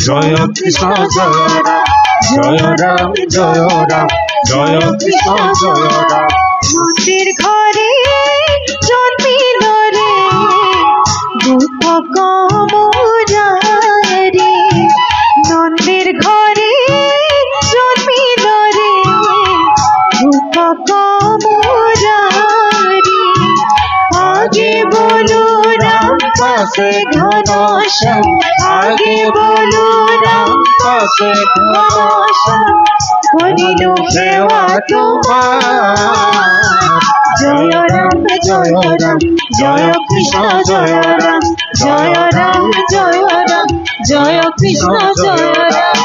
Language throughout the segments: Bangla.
জয় কৃষ্ণ জয় রাম জয় রাম জয় রাম জয় কৃষ্ণ জয় রাম। নন্দের ঘরে জন্মিল রে গোপক মুরারি, নন্দের ঘরে জন্মিল রে গোপক মুরারি। আগে বলো রাম পাশে ঘনশ্যাম, আগে বলো রাম পাশে ঘনশ্যাম, করিল সেবা তোমার। জয় রাম জয় রাম জয় কৃষ্ণ জয় রাম জয় রাম জয় রাম জয় কৃষ্ণ জয় রাম।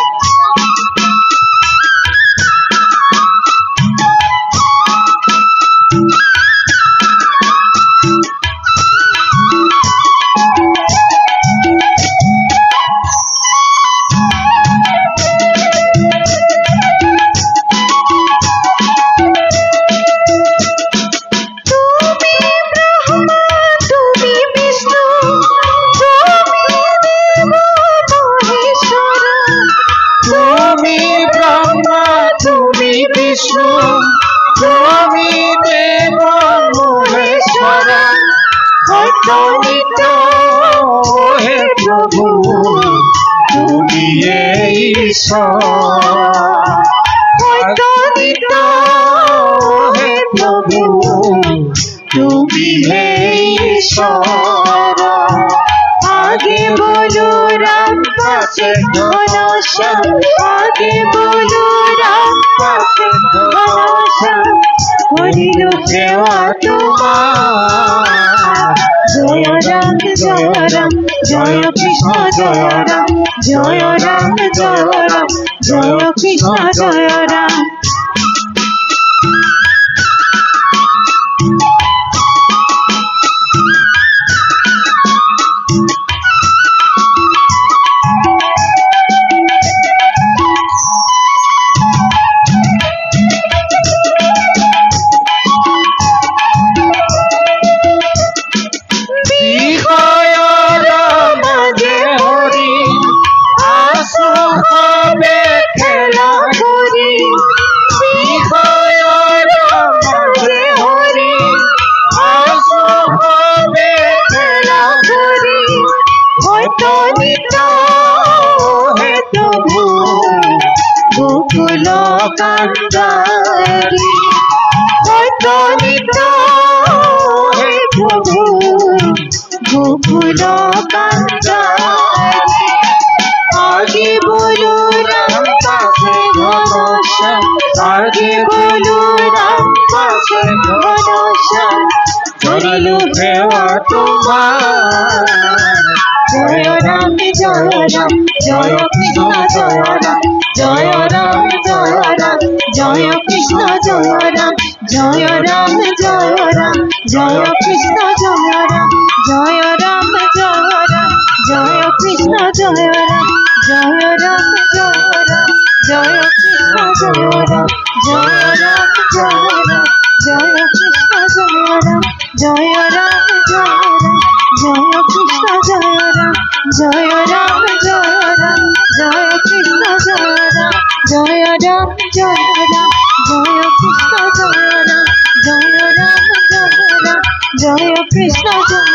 তুমি দেব মহেশ্বর, অগণিত হে প্রভু তুমি ঈশ্বর। অগণিত হে প্রভু তুমি ঈশ্বর। আগে বলো রাম পাশে ঘনশ্যাম, আগে বলো রাম পাশে ঘনশ্যাম, করিল সেবা তোমার। জয় রাম জয় রাম জয় কৃষ্ণ জয় রাম জয় রাম জয় রাম জয় কৃষ্ণ জয় রাম। গোকুল কান্দারি অতলিত হে প্রভু গোকুল কান্দারি। আগে বলো রাম পাশে ঘনশ্যাম, আগে বলো রাম পাশে ঘনশ্যাম, করিল সেবা তোমার। জয় রাম জয় রাম জয় কৃষ্ণ জয় রাম জয় রাম জয় রাম জয় কৃষ্ণ জয় রাম জয় রাম জয় রাম জয় কৃষ্ণ জয় রাম জয় রাম জয় রাম জয় কৃষ্ণ জয় রাম জয় রাম জয় রাম জয় কৃষ্ণ জয় রাম জয় রাম জয় রাম জয় কৃষ্ণ জয় রাম জয় রাম জয় রাম জয় কৃষ্ণ জয় রাম জয় রাম জয় রাম জয় কৃষ্ণ জয় রাম জয় রাম জয় রাম জয় কৃষ্ণ জয় রাম জয় রাম জয় রাম জয় কৃষ্ণ জয়